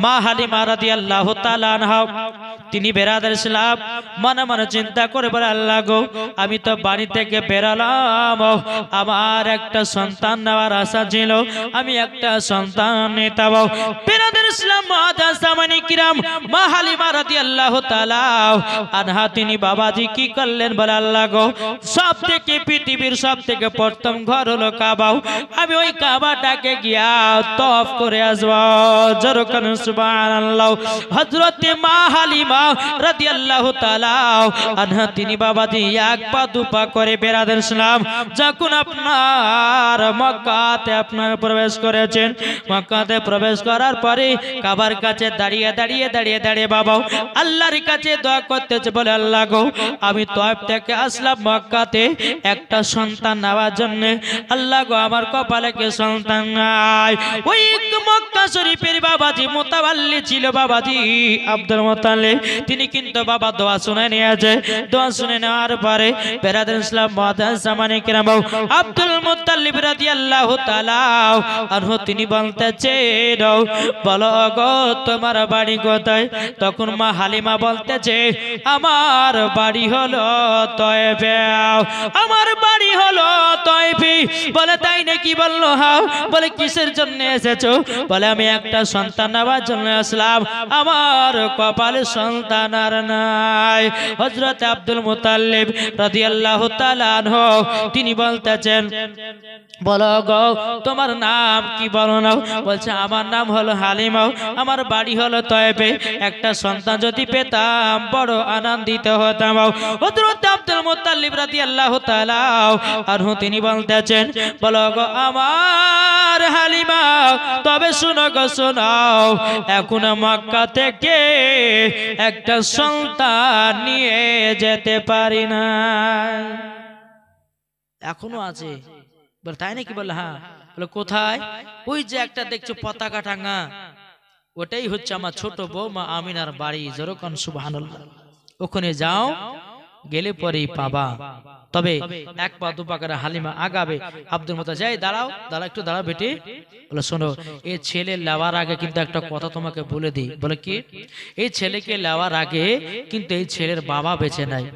মা হালিমা রাদিয়াল্লাহু তাআলা আনহা তিনি বেরাদার ইসলাম মনে মনে চিন্তা করে বলে, আল্লাহ গো, আমি তো বাড়ি থেকে বেরালাম, আমার একটা সন্তান নেওয়ার আশা ছিল, আমি একটা সন্তান নিতাম। বেরাদার ইসলাম মুআজ্জাজ জামানি কিরাম মা হালিমা রাদিয়াল্লাহু তাআলা আনহা তিনি বাবাজি কি করলেন বলে, আল্লাহ গো, সব থেকে পৃথিবীর সব থেকে প্রথম ঘর হলো কাবা, আমি ওই কাবাটাকে গিয়া তওয়াফ করে আসব। জোরকান সুবহানাল্লাহ। হযরত মা হালিমা রাদিয়াল্লাহু তাআলা আনহা তিনি বাবাজি এক পা দুপা করে বেরাদার ইসলাম যখন আপনার মক্কাতে আপনার প্রবেশ করেছেন, মক্কাতে প্রবেশ করার পরে কাবার কাছে দাঁড়িয়ে দাঁড়িয়ে দাঁড়িয়ে দাঁড়িয়ে বাবা আল্লাহর কাছে দোয়া করতেছে, বলে, আল্লাহ গো, আমি তওয়াফ থেকে আসলাম মক্কাতে একটা সন্তান নেওয়ার জন্য, আল্লাহ গো, আমার কপালে কে সন্তান নাই। ওই মক্কা শরীফের বাবাজি মুতাওয়াল্লি ছিল বাবাজি আব্দুল মুত্তালিব, তিনি কিন্তু বাবা দোয়া শুনে নিয়েছে। দোয়া শুনে নেওয়ার পরে বেরাদার ইসলাম মুআজ্জাজ জামানি কিরাম আব্দুল মুত্তালিব রাদিয়াল্লাহু তাআলা আনহু তিনি বলতেছে, বলো গো, তোমার বাড়ি কোথায়? তখন মা হালিমা বলতেছে, আমার বাড়ি হলো তয়েফে, আমার বাড়ি হলো তয়েফে। বলে, তাই নাকি? বললো, হ্যাঁ। বলে, কিসের জন্য এসেছো? বলে, আমি একটা সন্তান নেওয়ার জন্য আসলাম, আমার কপালে সন্তান আর নাই। হযরত আব্দুল মুত্তালিব রাদিয়াল্লাহু তাআলা আনহু তিনি বলতেছেন, বলো গো, তোমার নাম কি? বলো না। বলছে, আমার নাম হলো হালিমা, আমার বাড়ি হলো তয়েফে, একটা সন্তান যদি পেতাম বড় আনন্দিত হতাম। হযরত আব্দুল মুত্তালিব রাদিয়াল্লাহু তাআলা আনহু তিনি বলতেছেন, বলো গো আমার হালিমা, তবে শুনো গো, শোনাও, এখন মক্কা থেকে একটা সন্তান নিয়ে যেতে পারি না, এখনো আছে। বলে, তাই নাকি? বলে, হ্যাঁ। বলে, কোথায়? ওই যে একটা দেখছো পতাকা টাঙা, ওটাই হচ্ছে আমার ছোট বৌমা আমিনার বাড়ি। যেরকম সুবহানাল্লাহ। ওখানে যাও, গেলে পরেই পাবা। তবে এক পা দু পা করে হালিমা আগাবে। আব্দুল মুত্তালিব, যাই দাঁড়াও, দাঁড়াও, একটু দাঁড়াও বেটি। বলে, শোনো, এই ছেলে নেওয়ার আগে কিন্তু একটা কথা তোমাকে বলে দিই। বলে, কি? এই ছেলেকে নেওয়ার আগে কিন্তু এই ছেলের বাবা বেঁচে নাই।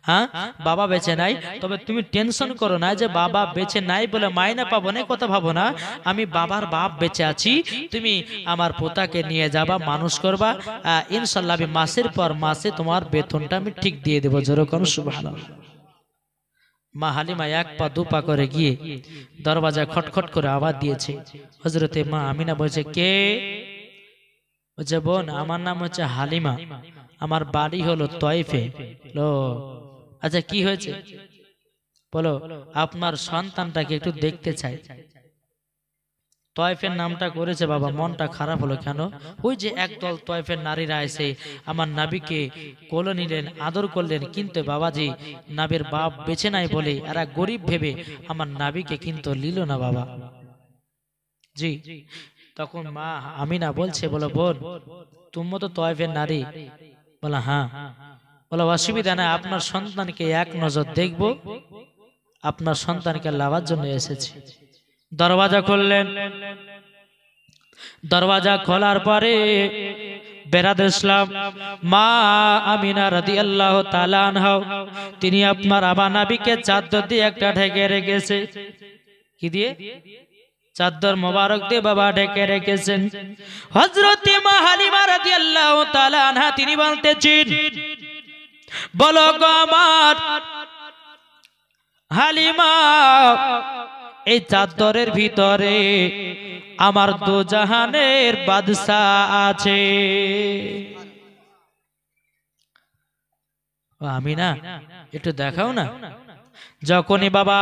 হ্যাঁ, বাবা বেঁচে নাই। তবে তুমি টেনশন করো না যে বাবা বেঁচে নাই বলে মাইনা পাবো না, কথা ভাবো না। আমি বাবার বাপ বেঁচে আছি, তুমি আমার পোতাকে নিয়ে যাবা, মানুষ করবা, ইনশাআল্লাহ আমি মাসের পর মাসে তোমার বেতনটা আমি ঠিক দিয়ে দেবো। যেরকম সুবহানাল্লাহ। মা হালিমা এক পা দু পা করে গিয়ে দরওয়াজায় খটখট করে আওয়াজ দিয়েছে। হযরতে মা আমিনা বলছে, কে? বলছে, বোন, আমার নাম হচ্ছে হালিমা, আমার বাড়ি হলো তয়েফে। লো, আচ্ছা, কি হয়েছে? বলো, আপনার সন্তানটাকে একটু দেখতে চাই। তয়েফের নামটা করেছে বাবা, মনটা খারাপ হলো কেন? ওই যে একদল তয়েফের নারীরা এসে আমার নাবিকে কোলে নিলেন, আদর করলেন, কিন্তু বাবাজি নাবির বাপ বেঁচে নাই বলে এরা গরিব ভেবে আমার নাবিকে কিন্তু নিল না বাবা জি। তখন মা আমিনা বলছে, বলো বোন, তুমি তো তয়েফের নারী। বলা, হ্যাঁ। বলো, অসুবিধা নাই, আপনার সন্তানকে এক নজর দেখব, আপনার সন্তানকে লাভার জন্য এসেছি। দরওয়াজা খুললেন। দরওয়াজা খোলার পরে বেরাদার ইসলাম মা আমিনা রাদিয়াল্লাহু তাআলা আনহা তিনি আপনার আমার নবীকে চাদর দিয়ে একটা ঢেকে রেখেছে। কি দিয়ে? চাদর মোবারক দিয়ে বাবা ঢেকে রেখেছেন। হযরত মা হালিমা রাদিয়াল্লাহু তাআলা আনহা তিনি বলতেছেন, বলো গো আমার হালিমা, এই চাদরের ভিতরে আমার দু জাহানের বাদশা আছে। আমিনা, একটু দেখাও না। যখনই বাবা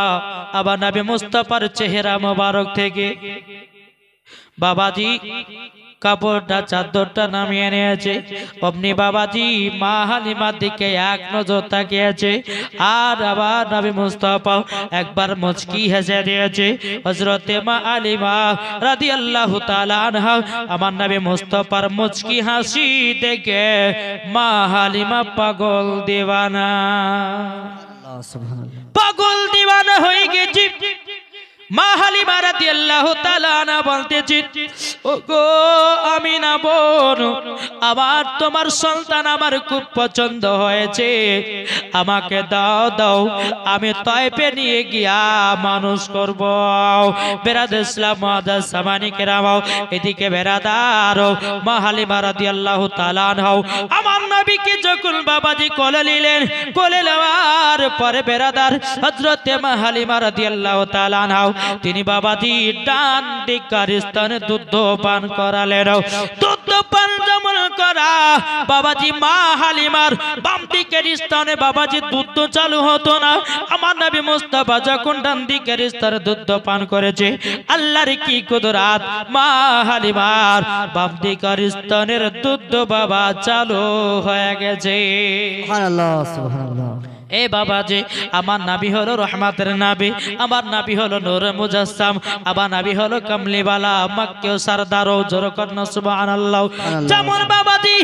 আবার নবী মুস্তাফার চেহারা মোবারক থেকে বাবাজি কাপড়টা চাদরটা নামিয়ে নিয়েছে, অমনি বাবাজি মা হালিমার দিকে এক নজর তাকিয়েছে, আর আবার নবী মুস্তাফা একবার মুচকি হেসে দিয়েছে। হযরত মা হালিমা রাদিয়াল্লাহু তাআলা আনহা আমার নবী মুস্তাফার মুচকি হাসি দেখে মা হালিমা পাগল দিওয়ানা, পাগল দিওয়ানা হয়ে গেছে। মা হালিমা রাদিয়াল্লাহু তাআলা আনহা বলতেছেন, ওগো আমিনা বোন, আমার তোমার সন্তান আমার খুব পছন্দ হয়েছে, আমাকে দাও দাও, আমি তায়েফে নিয়ে গিয়া মানুষ করব। বেরাদার ইসলাম মুআজ্জাজ সামানি কেরাম, এদিকে বেরাদার মা হালিমা রাদিয়াল্লাহু তাআলা আনহা আমার নবীকে যখন বাবাজি কোলে নিলেন, কোলে নেওয়ার পরে বেরাদার হযরতে মা হালিমা রাদিয়াল্লাহু তাআলা আনহা তিনি বাবাজি ডান দিকের স্থানে দুধ পান করালেন। দুধ পান যেমন করা বাবাজি মা হালিমার বাম দিকের স্থানে বাবাজি দুধ চালু হতো না। আমার নবী মুস্তাফা যখন ডান দিকের স্থানে দুধ পান করেছে, আল্লাহর কি কুদরত, মা হালিমার বাম দিকের স্থানের দুধ বাবা চালু হয়ে গেছে। সুবহানাল্লাহ সুবহানাল্লাহ। এ বাবাজি, আমার নাবি হলো রহমাতের নাবি, আমার নাবি হলো নূরে মুজাসসাম, আমার নাবি হলো কামলিওয়ালা মক্কে সরদার। জোরে করনা সুবহানাল্লাহ। যেমন বাবাজি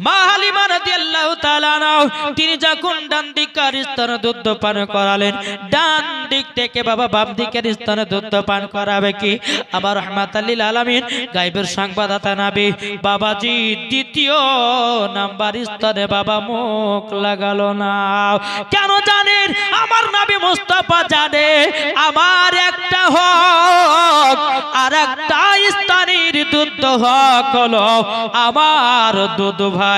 মা হালিমা রাদিয়াল্লাহু তাআলা আনহা তিনি যখন ডান দিকের স্তনে দুধ পান করালেন, ডান দিক থেকে বাবা বাম দিকের স্তনে দুধ পান করাবে কি আবার রহমাতাল লিল আলামিন গায়বের সংবাদদাতা নবী বাবাজি দ্বিতীয় নাম্বার স্তনে বাবা মুখ লাগালো না। কেন জানেন? আমার নবী মুস্তাফা জানে আমার একটা হক আর একটা স্থানের দুধ হক হলো আমার দুধ ভাই।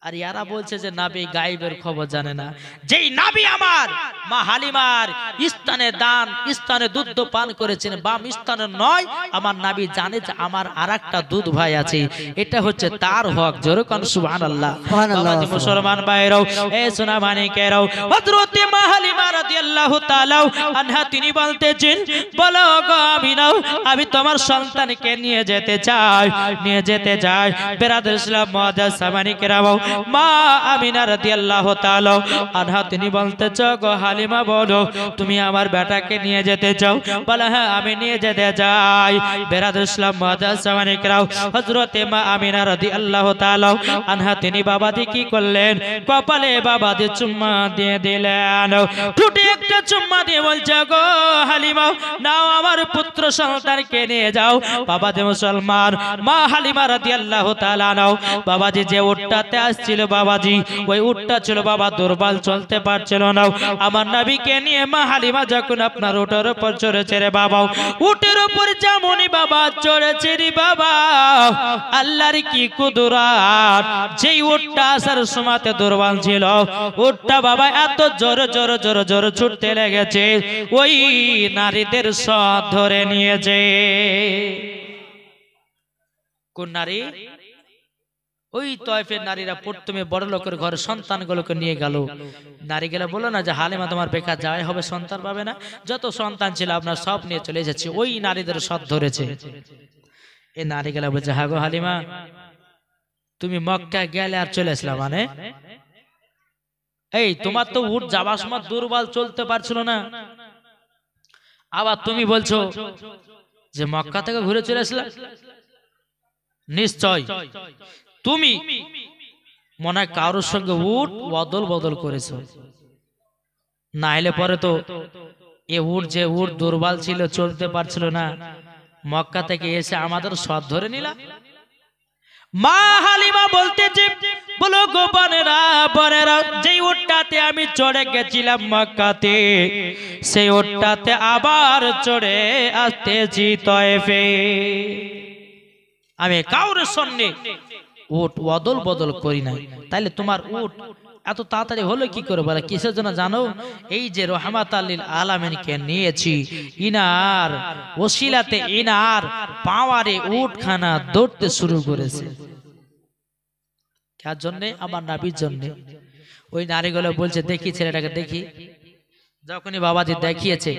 আর ইয়ারা বলছে যে নবী গায়েবের খবর জানে না। যেই নবী আমার মা হালিমার স্থানে দান স্থানে দুধ পান করেছেন, বাম স্থানে নয়, আমার নবী জানে যে আমার আরেকটা দুধ ভাই আছে, এটা হচ্ছে তার হক। জোরে কোন সুবহানাল্লাহ। বাবাজি মুসলমান ভাইরাও, এ সোনা মানিকেরাও, হযরতে মা হালিমা রাদিয়াল্লাহু তাআলা আনহা তিনি বলতেছেন, বলো গো আমিনা, আমি তোমার সন্তানকে নিয়ে যেতে চাই, নিয়ে যেতে চাই। বেরাদার ইসলাম মুআজ্জাজ সামানিকেরাও, মা আমিনা রাদিয়াল্লাহু তাআলা আনহা তিনি বলতেছ, গো হালিমা বলো তুমি আমার বেটাকে নিয়ে যেতে চাও? বলে হ্যাঁ আমি নিয়ে যেতে চাই। বেরাদার ইসলাম মুআজ্জাজ সামানিকেরাও, হযরতে মা আমিনা রাদিয়াল্লাহু তাআলা আনহা তিনি বাবাজি কি করলেন? কপালে বাবাজি চুম্মা দিয়ে দিলেন, টুটে একটা চুম্মা দিয়ে বলছে, গো হালিমা নাও আমার পুত্র সন্তানকে নিয়ে যাও। বাবাজি মুসলমান, মা হালিমা রাদিয়াল্লাহু তাআলা আনহা বাবাজি যে উটটাতে আসছিল বাবাজি, ওই উটটা ছিল বাবা দুর্বল, চলতে পারছিল না। আমার নবীকে নিয়ে মা হালিমা যখন আপনার উটের উপর চড়েছে রে বাবা, উটের উপর যেমনই বাবা চড়েছে রে বাবা, আল্লাহর কি কুদরত, যেই উটটা আসার সময়তে দুর্বল ছিল, উটটা বাবা এত জোরে জোরে জোরে জোরে ছুটতে লেগেছে, ওই নারীদের সব ধরে নিয়েছে। কোন নারী? ওই তয়ফের নারীরা প্রথমে বড় লোকের ঘরে সন্তানগুলোকে নিয়ে গেল। নারীগুলো বললো না যে হালিমা তোমার বেকার যাওয়াই হবে, সন্তান পাবে না, যত সন্তান ছিল আপনার সব নিয়ে চলে যাচ্ছে। ওই নারীদের সব ধরেছে। এই নারীগুলো বলছে, হ্যাঁ গো হালিমা তুমি মক্কা গেলে আর চলে আসলা মানে? এই তোমার তো উট যাবার সময় দুর্বল, চলতে পারছিল না, আবার তুমি বলছো যে মক্কা থেকে ঘুরে চলে আসলা? নিশ্চয় তুমি মনে হয় কারোর সঙ্গে উট বদল বদল করেছ, না হলে পরে তো এ উট যে উট দুর্বল ছিল, চলতে পারছিল না, মক্কা থেকে এসে আমাদের সদ ধরে নিলা। মা হালিমা বলতেছে, বলো গো বোনেরা বোনেরা, যেই উটটাতে আমি চড়ে গেছিলাম মক্কাতে, সেই উটটাতে আবার চড়ে আসতেছি তয়েফে। আমি কাউরের সঙ্গে উট বদল বদল করি নাই। তাইলে তোমার উট এত তাড়াতাড়ি হলো কি করে? বলে কিসের জন্য জানো? এই যে রহমাতাল লিল আলামিনকে নিয়েছি, ইনার ওসিলাতে ইনার পাওয়ারে উটখানা দৌড়তে শুরু করেছে। কার জন্য? আমার নবীর জন্য। ওই নারীগুলো বলছে, দেখি ছেলেটাকে দেখি। যখনই বাবাজি দেখিয়েছে,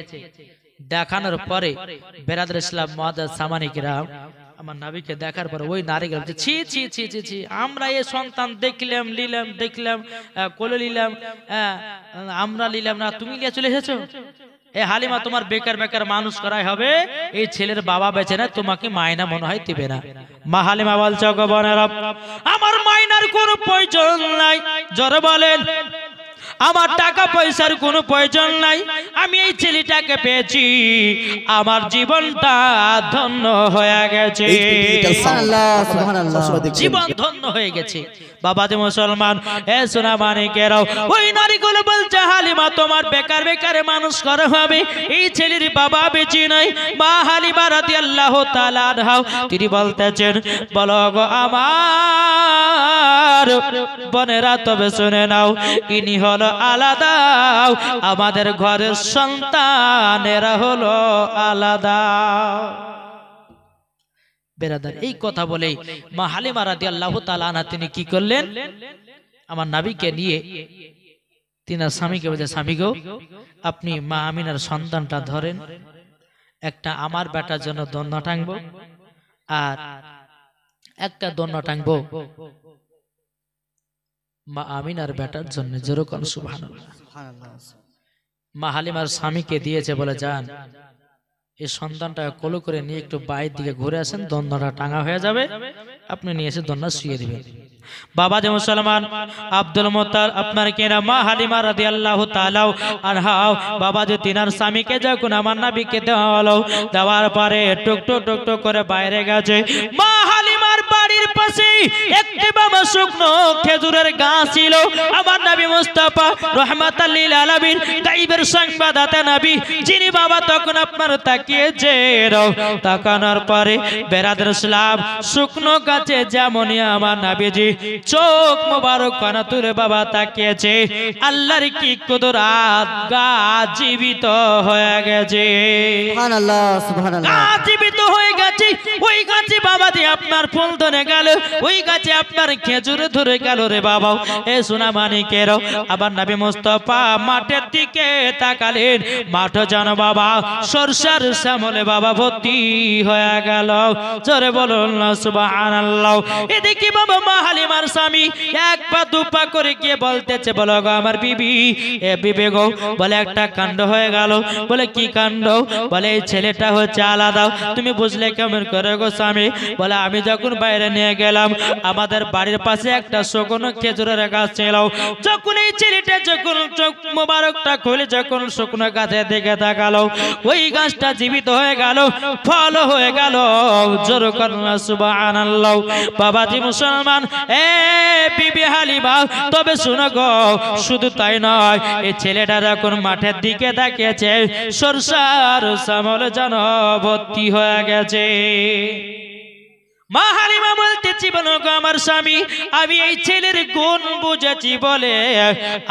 দেখানোর পরে বেরাদার ইসলাম মুআজ্জাজ সামানিকেরাম আমার নবীকে দেখার পর ওই নারীগুলো বলছে, ছি ছি ছি ছি ছি, আমরা এই সন্তান দেখলাম নিলাম দেখলাম কোলে নিলাম, আমরা নিলাম না, তুমি নিয়ে চলে এসেছো? এ হালিমা তোমার বেকার বেকার মানুষ করাই হবে, এই ছেলের বাবা বেঁচে না, তোমাকে মায়না মনে হয় দিবে না। মা হালিমা বলছে, গো বোনেরা আমার মায়নার কোনো প্রয়োজন নাই। জোরে বলেন, আমার টাকা পয়সার কোনো প্রয়োজন নাই, আমি এই ছেলেটাকে পেয়েছি, আমার জীবনটা ধন্য হয়ে গেছে, সুবহানাল্লাহ সুবহানাল্লাহ জীবন ধন্য হয়ে গেছে। বাবা যে মুসলমান, এ সোনা মানিকেরাও, ওই নারীগুলো বলছে হালিমা তোমার বেকার বেকারে মানুষ করা হবে, এই ছেলের বাবা বেঁচে নাই। মা হালিমা রাদিয়াল্লাহু তাআলা আনহা তিনি বলতেছেন, বলো গো আমার বোনেরা তবে শুনে নাও, ইনি হলো আলাদা, আমাদের ঘরের সন্তানেরা হলো আলাদা। বেরাদার, এই কথা বলেই মা হালিমা রাদিয়াল্লাহু তাআলা আনহা তিনি কি করলেন, আমার নবীকে নিয়ে তিনার স্বামীকে বলছে, স্বামী গো আপনি মা আমিনার সন্তানটা ধরেন, একটা আমার বেটার জন্য দণ্ড টাঙবো আর একটা দণ্ড টাঙবো মা আমিনার বেটার জন্য। যেরকম সুবহানাল্লাহ। মা হালিমার স্বামীকে দিয়েছে, বলে যান এই সন্তানটা কোলে করে নিয়ে একটু বাইরের দিকে ঘুরে আসেন, দণ্ডটা টাঙা হয়ে যাবে, আপনি নিয়ে এসে দণ্ডা শুয়ে দিবেন। বাবা যে মুসলমান, আব্দুল মুত্তালিব আপনার কেনা মা হালিমা রাদিয়াল্লাহু তাআলা আনহা বাবা যে তিনার স্বামীকে যখন আমার নবীকে দেওয়া হলো, দেওয়ার পরে টুকটুক টুকটুক করে বাইরে গেছে। মা হালিমার বাড়ির পাশে একটি বাবা শুকনো খেজুরের গাছ ছিল। আমার নবী মুস্তাফা রাহমাতাল লিল আলামিন গায়বের সংবাদদাতা নবী, যিনি বাবা তখন আপনার তাকিয়েছে, তাকানোর পরে বেরাদার ইসলাম শুকনো গাছে যেমনই আমার নবীজি চোখ মোবারক কানা তুলে বাবা তাকিয়েছে, আল্লাহর কি কুদরত, গাছ জীবিত হয়ে গেছে, সুবহানাল্লাহ সুবহানাল্লাহ, গাছ জীবিত হয়ে গেছে। ওই গাছে বাবা দিয়ে আপনার ফুল ধরে গেল, ওই গাছে আপনার খেজুর ধরে গেল রে বাবা। এ সোনা মানিকের আবার নবী মুস্তাফা মাঠের দিকে তাকালেন, মাঠ যেন বাবা সরষার শ্যামলে বাবা ভর্তি হয়ে গেল। জোরে বলুন না সুবহানাল্লাহ। এদিকে বাবা মা হালিমার স্বামী এক পা দু পা করে গিয়ে বলতেছে, বলো গো আমার বিবি, এ বিবি গো, বলে একটা কাণ্ড হয়ে গেল। বলে কি কাণ্ড? বলে এই ছেলেটা হচ্ছে আলাদা, তুমি বুঝলে কেমন করে গো স্বামী? বলে আমি যখন বাইরে নিয়ে গেলাম, আমাদের বাড়ির পাশে একটা শুকনো খেজুরের গাছ ছিল, যখন এই ছেলেটা যখন চোখ মোবারকটা খুলে যখন শুকনো গাছের দিকে তাকালো, ওই গাছটা জীবিত হয়ে গেল, ফল হয়ে গেল। জোর করুন সুবহানাল্লাহ। বাবাজি মুসলমান, এ বিবি হালিমা তবে শুনো গো, শুধু তাই নয়, এই ছেলেটা যখন মাঠের দিকে তাকিয়েছে, সরষার শ্যামলে যেন ভর্তি হয়ে গেছে। মা হালিমা বলতেছি, বলো গো আমার স্বামী, আমি এই ছেলের গুণ বুঝেছি বলে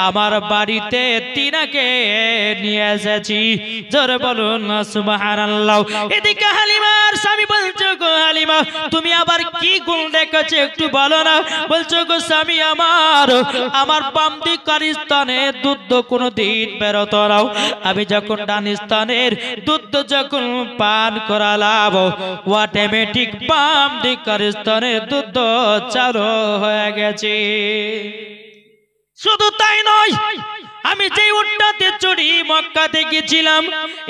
আমার বাড়িতে তিনাকে নিয়ে এসেছি। জোরে বলুন না সুবহানাল্লাহ। এদিকে হালিমার স্বামী বলছো, গো হালিমা তুমি আবার কি গুণ দেখেছো একটু বলো না। বলছো গো স্বামী আমার বাম দিকের স্তনে দুধ কোনো দিন বেরোতো না, আমি যখন ডান স্তনের দুধ যখন পান করালাম, অটোমেটিক বাম দিকের স্তনে দুধ চালু হয়ে গেছে। শুধু তাই নয়, আমি যে উটটাতে চড়ি মক্কাতে গেছিলাম,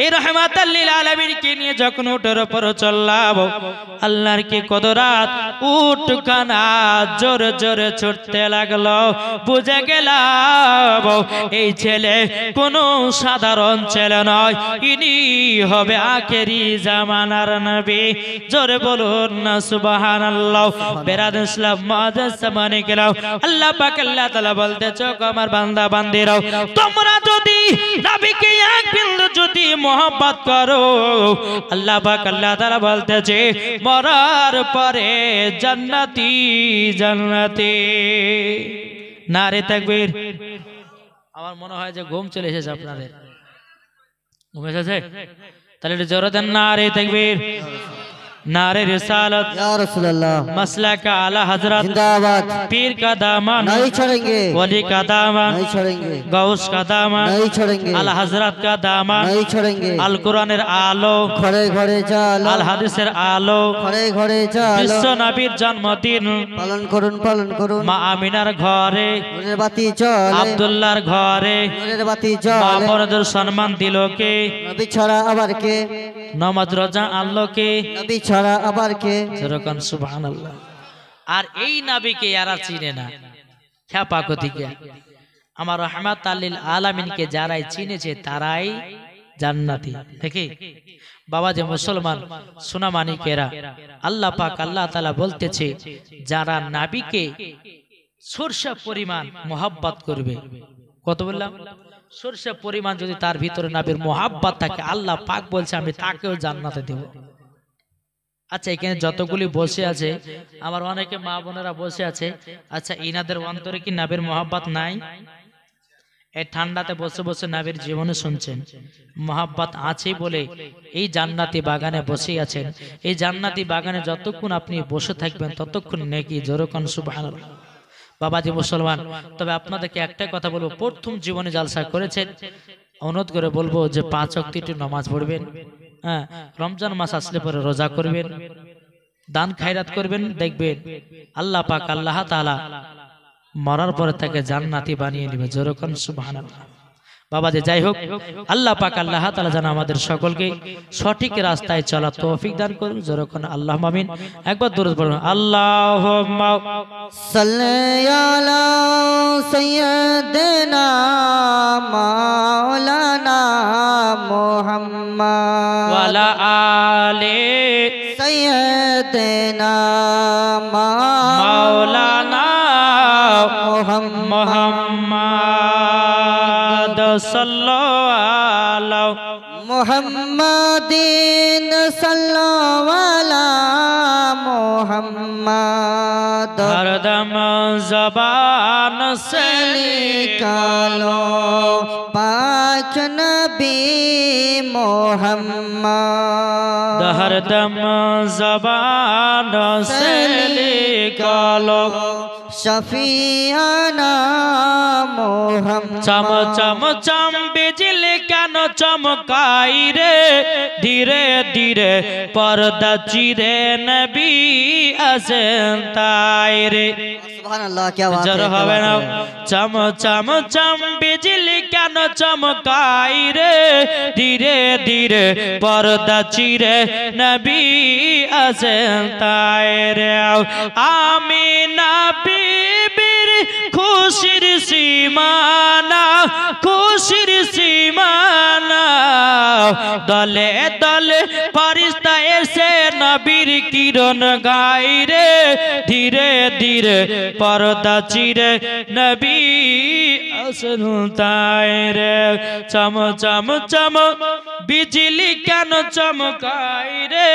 এই রাহমাতাল লিল আলামিনকে নিয়ে যখন উটের উপর চললাম, আল্লাহর কি কুদরত, উটখানা জোরে জোরে ছুটতে লাগলো। বুঝে গেলাম এই ছেলে কোনো সাধারণ ছেলে নয়, ইনি হবে আখেরি জামানার নবী। জোরে বলুন না সুবহানাল্লাহ। বেরাদ ইসলাম মাদাস সামানে গেলাম, আল্লাহ পাক আল্লাহ তাআলা বলতেছে, আমার বান্দা বান্দিরাও, তোমরা যদি নবীকে এক বিন্দু যদি মোহাম্মত করো, আল্লাহ পাক আল্লাহ তাআলা বলতেছে, মরার পরে জান্নাতি জান্নাতি। নারে তাকবীর। আমার মনে হয় যে ঘুম চলে এসেছে আপনাদের, ঘুম এসেছে? তাহলে একটু জোরে দেন নারে তাকবীর, नारे रिसालत या रसूलल्लाह, मसला का आला हजरत जिंदाबाद, पीर का दामन नहीं छोड़ेंगे, वली का दामन नहीं छोड़ेंगे, गौस का दामन नहीं छोड़ेंगे, आला हजरत का दामन नहीं छोड़ेंगे, আল কোরআনের আলো, ঘরে ঘরে জালো, আল হাদিসের আলো, ঘরে ঘরে জালো, বিশ্ব নবীর জন্মদিন পালন করুন পালন করুন, মা আমিনার ঘরে, নূরের বাতি জ্বলে, আব্দুল্লাহর ঘরে, নূরের বাতি মা জ্বলে, বোনদের সম্মান দিল কে, নবী ছাড়া আবার কে, নামাজ রোজা আনলো কে, নবী ছাড়া আবার কে। যেরকম সুবহানাল্লাহ। আর এই নবীকে এরা চিনে না, খ্যাপা কোথিকে। আমার রহমাত লিল আলামিনকে যারাই চিনেছে তারাই জান্নাতি। দেখি বাবা যে মুসলমান সোনা মানিকেরা, আল্লাহ পাক আল্লাহ তাআলা বলতেছে যারা নবীকে সরষা পরিমাণ মোহাব্বত করবে, কত বললাম সরষা পরিমাণ যদি তার ভিতরে নবীর মোহাব্বত থাকে, আল্লাহ পাক বলছে আমি তাকেও জান্নাতে দেব। আচ্ছা এখানে যতগুলি বসে আছে আমার অনেকে মা বোনেরা বসে আছে, আচ্ছা ইনাদের অন্তরে কি নবীর মোহাব্বত নাই? এই ঠান্ডাতে বসে বসে নবীর জীবনে শুনছেন, মোহাব্বত আছে বলে এই জান্নাতি বাগানে বসে আছেন। এই জান্নাতি বাগানে যতক্ষণ আপনি বসে থাকবেন ততক্ষণ নেকি, জোরকান সুবহানাল্লাহ। বাবাজি মুসলমান, তবে আপনাদেরকে একটাই কথা বলবো, প্রথম জীবনে জালসা করেছেন, অনুরোধ করে বলবো যে 5 ওয়াক্ত একটু নামাজ পড়বেন, হ্যাঁ রমজান মাস আসলে পরে রোজা করবেন, দান খায়রাত করবেন, দেখবেন আল্লাহ পাক আল্লাহ তাআলা মরার পরে তাকে জান্নাতি বানিয়ে নেবে, জোরকান সুবহানাল্লাহ। বাবাজি যাই হোক, আল্লাহ পাক আল্লাহ তাআলা যেন আমাদের সকলকে সঠিক রাস্তায় চলার তৌফিক দান করুন, জোরকান আল্লাহুম্মা আমিন। একবার দরুদ পড়ুন, আল্লাহুম্মা সাল্লি আলা সাইয়্যিদিনা মাওলানা মুহাম্মদ ওয়া আলা আলি সাইয়্যিদিনা মাওলানা মুহাম্মদ সাল্লাল্লাহু মুহাম্মাদিন সাল্লাল্লাহু আলা মুহাম্মদ হরদম জবান সে কালো পাক নবী মুহাম্মদ হরদম জবান সে লিখলো শফিয়ানা মুহাম্মদ চম চম চম বিজলি কেন চমকাই রে, ধীরে ধীরে পর্দা চিরে নবী আসেন তাই রে। সুবহানাল্লাহ, क्या बात জোর है, হবে না, চম চম চম বিজলি কেন চমকাই রে, ধীরে ধীরে পর্দা চিরে নবী আসেন তাই রে। আমি নবীর খুশির সীমানা, খুশির সীমানা, দলে দলে ফেরেশতা এসে নবীর কিরণ গাই রে, ধীরে ধীরে পর্দা চিরে নবী আসেন তাই রে। চম চম চম বিজলি কেন চমকাই রে,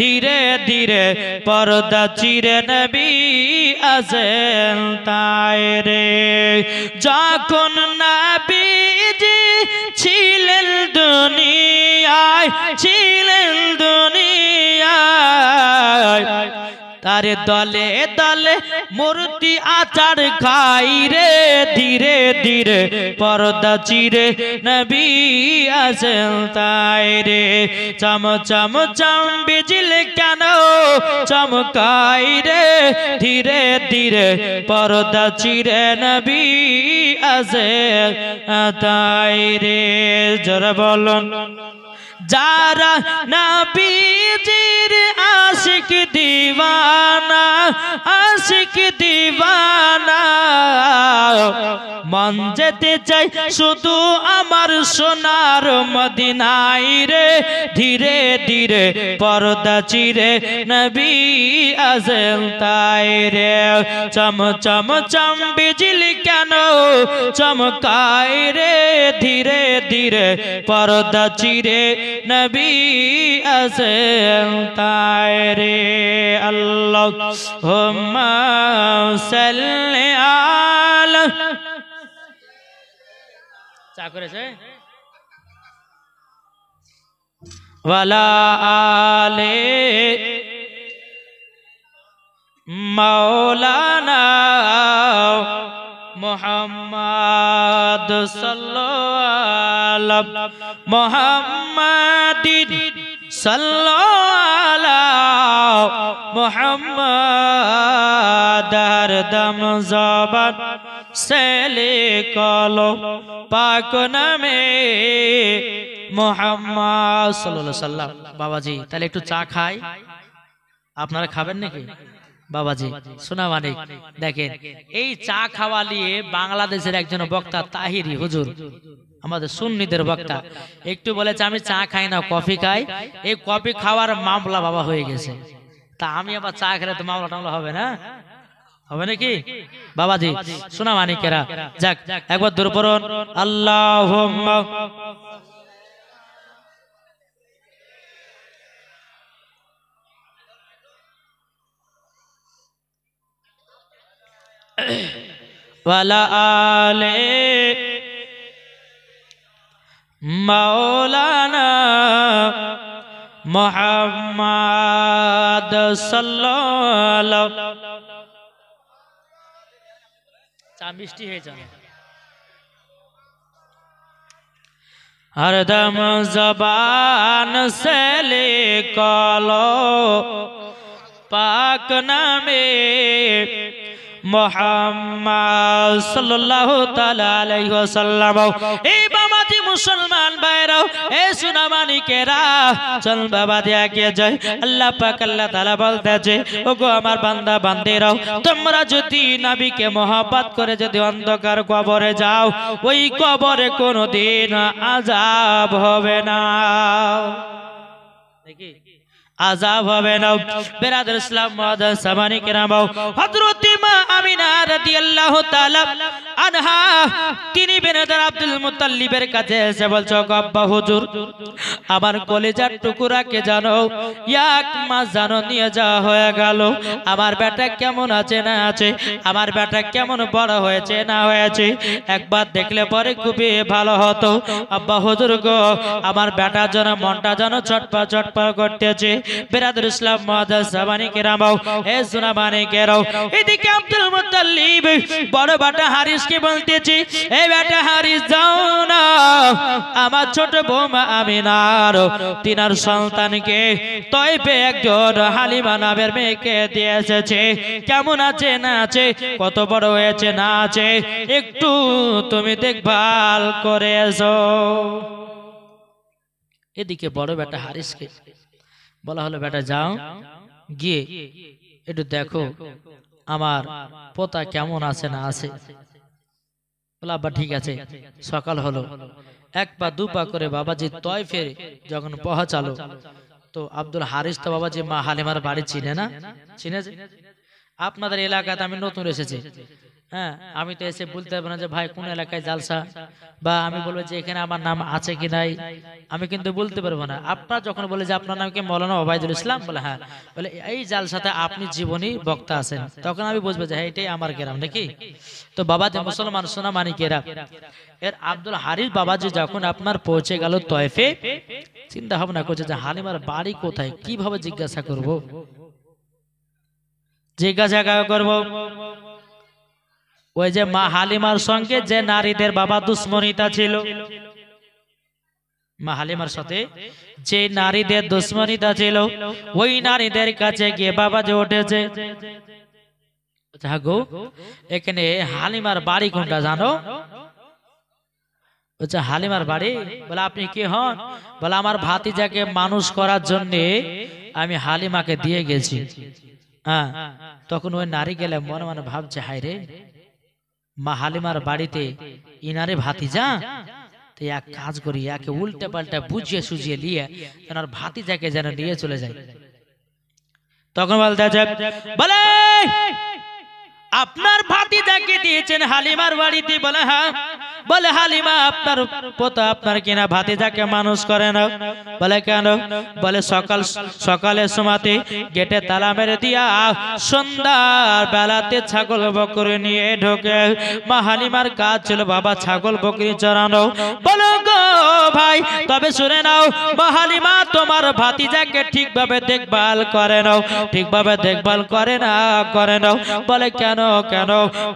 ধীরে ধীরে পর্দা চিরে নবী আসেন তাই রে। যখন নবীজি ছিলেন দুনিয়ায়, ছিলেন দুনিয়ায়, তারে দলে দলে মূর্তি আচার খাই রে, ধীরে ধীরে পর্দা চিরে নবী আসেন তাই রে। চম চম চম বিজলি কেন চমকাই রে, ধীরে ধীরে পর্দা চিরে নবী আসেন তাই রে। জোরে বলুন, যারা নবীজির আশিক দিওয়ানা, আশিক দিওয়ানা, মন যেতে চাই শুধু আমার সোনার মদিনায় রে, ধীরে ধীরে পর্দা চিরে নবী আসেন তাই রে। চম চম চম বিজলি কেন চমকায় রে, ধীরে ধীরে পর্দা চিরে নবী আসেন তাই রে। আল্লাহুম্মা সাল্লি আলা, চা করেছে ওয়ালা আলে মাওলানা মুহাম্মদ সাল্লাল্লাহু মুহাম্মাদিন সাল্লাল্লাহু মুহাম্মদ হরদম জবান से लिखलो पाक नामे মুহাম্মদ সাল্লাল্লাহু আলাইহি সাল্লাম। বাবাজি তাহলে একটু চা খাই, আপনারা খাবেন নাকি? বাবাজি সোনা মানিক দেখেন, এই চা খাওয়া নিয়ে বাংলাদেশের একজন বক্তা তাহিরি হুজুর, আমাদের সুন্নিদের বক্তা, একটু বলেছে আমি চা খাই না কফি খাই, এই কফি খাওয়ার মামলা বাবা হয়ে গেছে। তা আমি আবার চা খেলে তো মামলা টামলা হবে না, হবে নাকি বাবাজি সোনা মানিকেরা? যাক একবার দূর পড়ুন আল্লাহুম্মা ওয়ালা আলে মাওলানা মুহাম্মদ সাল্লাল্লাহু চা মিষ্টি হয়ে যাবে। हरदम जबान से लिखलो पाक नामे मोहम्मद सल्लल्लाहु ताला अलैहि वसल्लम। ए बाबाजी मुसलमान भाइराओ, ए सुना मानिकेरा, चल बाबा दिया के जाय। अल्लाह पाक अल्लाह ताला বলতেছে, ওগো আমার বান্দা বান্দিরাও, তোমরা যদি নবীকে মহব্বত করে যদি অন্ধকার কবরে যাও, ওই কবরে কোনোদিন আযাব হবে না। দেখি আযাব হবে না। বিরাদর ইসলাম মুআদ্দাস সামানি কেরাম, হযরত মা আমিনা রাদিয়াল্লাহু তাআলা আনহা তিনি বেনাদার আব্দুল মুত্তালিবের কাছে এসে বলছো, আব্বা হুজুর আমার কলিজার টুকরাকে জানো এক মাস জানো নিয়ে যাওয়া হয়ে গেল, আমার বেটা কেমন আছে না আছে, আমার বেটা কেমন বড় হয়েছে না হয়েছে, একবার দেখলে পরে খুবই ভালো হতো। আব্বা হুজুর গো, আমার বেটার জন্য মনটা যেন চটপট চটপট করতেছে। বিরাদর ইসলাম মুআদ্দাস সামানি কেরাম, এ সোনা মানিকেরাও, এদিকে আব্দুল মুত্তালিব বড় বেটা হারিসকে বলতেছে, এই বেটা হারিস যাও না, আমার ছোট বৌমা আমিনার তিনার সন্তানকে তয়ফে একজন হালিমা নামের মেয়েকে দিয়ে এসেছে, কেমন আছে না আছে, কত বড় হয়েছে না আছে, একটু তুমি দেখভাল করে এসো। এদিকে বড় বেটা হারিসকে বলা হলো, বেটা যাও গিয়ে একটু দেখো আমার পোতা কেমন আছে না আছে। বলে আব্বা ঠিক আছে। সকাল হলো, এক পা দু পা করে বাবাজি তয়ফে যখন পৌঁছালো, তো আব্দুল হারিস তো বাবাজি মা হালিমার বাড়ি চিনে না, চিনে? আপনাদের এলাকাতে আমি নতুন এসেছি, হ্যাঁ, আমি তো এসে বলতে পারবো না যে ভাই কোন এলাকায় জালসা, বা আমি বলবো যে এখানে আমার নাম আছে কি নাই, আমি কিন্তু বলতে পারবো না। আপনার যখন বলে যে আপনার নাম কি মৌলানা ওবায়দুল ইসলাম, বলে হ্যাঁ, বলে এই জালসাতে আপনি জীবনী বক্তা আছেন, তখন আমি বুঝবো যে হ্যাঁ এটাই আমার গ্রাম নাকি। তো বাবাজি মুসলমান সোনা মানিকেরা, এর আব্দুল হারিস বাবাজি যখন আপনার পৌঁছে গেল তয়ফে, চিন্তা ভাবনা করছে যে হালিমার বাড়ি কোথায়, কিভাবে জিজ্ঞাসা করব, জিজ্ঞাসা করব। ওই যে মা হালিমার সঙ্গে যে নারীদের বাবা দুশ্মনিতা ছিল, মা হালিমার সাথে যে নারীদের দুশ্মনিতা ছিল, ওই নারীদের কাছে গিয়ে বাবা যে উঠেছে, গো এখানে হালিমার বাড়ি কোনটা জানো? বলছে হালিমার বাড়ি। বলে আপনি কি হন? বলে আমার ভাতিজাকে মানুষ করার জন্য আমি হালিমাকে দিয়ে গেছি। হ্যাঁ, তখন ওই নারী গেলে মনে মনে ভাবছে, হায় রে, মা হালিমার বাড়িতে ইনারে ভাতিজা, তো এক কাজ করি, একে উল্টে পাল্টা বুঝিয়ে সুঝিয়ে নিয়ে ওনার ভাতিজাকে যেন নিয়ে চলে যায়। তখন বলতে বলে আপনার ভাতিজাকে দিয়েছেন হালিমার বাড়িতে? বলে হ্যাঁ। বলে হালিমা আপনার পোতা আপনার কিনা ভাতিজাকে মানুষ করে না? বলে কেন? বলে সকালের সময়তে গেটে তালা মেরে দিয়া সন্ধ্যার বেলাতে ছাগল বকরি নিয়ে ঢোকে। মা হালিমার কাজ ছিল বাবা ছাগল বকরি চড়ানো। বলো গো ভাই, তবে শুনে নাও, মা হালিমা তোমার ভাতিজাকে ঠিকভাবে দেখভাল করে নাও, ঠিকভাবে দেখভাল করে নাও। বলে কেন?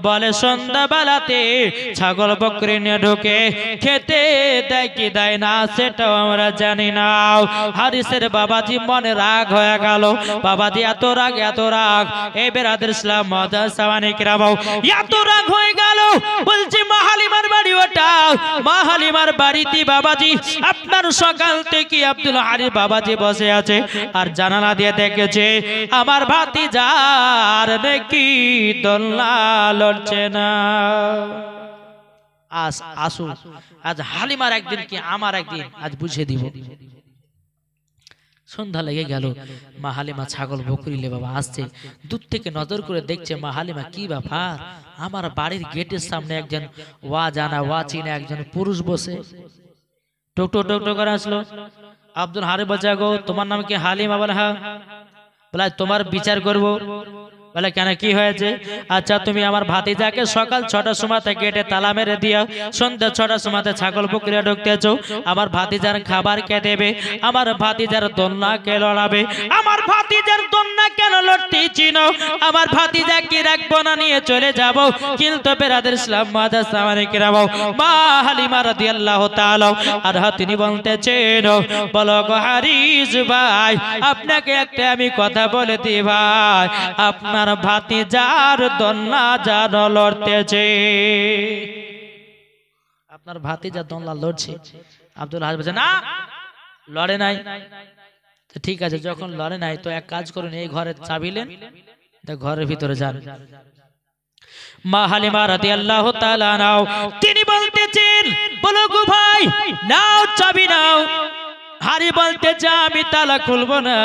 বলে সন্ধ্যা বেলাতে ছাগল বকরি নিয়ে ঢোকে, খেতে দেয় কি দেয় না সেটাও আমরা জানি না। হারিসের বাবাজি মনে রাগ হয়ে গেল। বাবাজি এত রাগ, এই বিরাদর ইসলাম মুআদ্দাস সাওয়ানি কিরাম, এত রাগ হয়ে গেল। বলছি মা হালিমার বাড়ি ওটা, মা হালিমার বাড়ি বাড়িতে বাবাজি আপনার সকাল থেকে আব্দুল হারিস বাবাজি বসে আছে আর জানালা দিয়ে দেখেছে আমার ভাতিজার নাকি দোলনা লড়ছে না। আসু আজ হালিমার একদিন কি আমার একদিন, আজ বুঝে দিব। সন্ধ্যা লেগে গেল, মা হালিমা ছাগল বকরিলে বাবা আসছে, দূর থেকে নজর করে দেখছে মা হালিমা কি ব্যাপার, আমার বাড়ির গেটের সামনে একজন ওয়া জানা ওয়া চিনা একজন পুরুষ বসে টোটো টোটো করে আসলো। আব্দুল হারিস বলছে গো তোমার নাম কি হালিমা? বলে হ্যাঁ। বলে তোমার বিচার করব। বলে কেন কি হয়েছে? আচ্ছা তুমি আমার ভাতিজাকে সকাল 6টার সময় গেটে তালা মেরে দিও, সন্ধ্যা 6টার সময় ছাগল বকরিয়া ঢুকতেছ, আমার ভাতিজার খাবার কে দেবে, আমার ভাতিজার দোলনা কে লড়াবে, আমার ভাতিজার দোলনা কেন লড়তেছি না, আমার ভাতিজাকে রাখবো না নিয়ে চলে যাব। কিন্তু বেরাদের ইসলাম মাদার সামানে কিরাবো মা হালিমা রাদিয়াল্লাহু তাআলা আর তিনি বলতেছেন বলো গো হারিস ভাই আপনাকে একটা আমি কথা বলে দিই ভাই, আপনার ভাতিজার দোলনা যেন লড়তেছে, আপনার ভাতিজার দোলনা লড়ছে। আব্দুল হারিস বলছে না লড়ে নাই। ঠিক আছে যখন লড়ে নাই তো এক কাজ করুন, এই ঘরের চাবিলেন ঘরের ভিতরে যান। মা হালিমা রাদিয়াল্লাহু তাআলা নাও তিনি বলতেছেন বলো গো ভাই নাও চাবি নাও। হারি বলতেছে আমি তালা খুলবো না।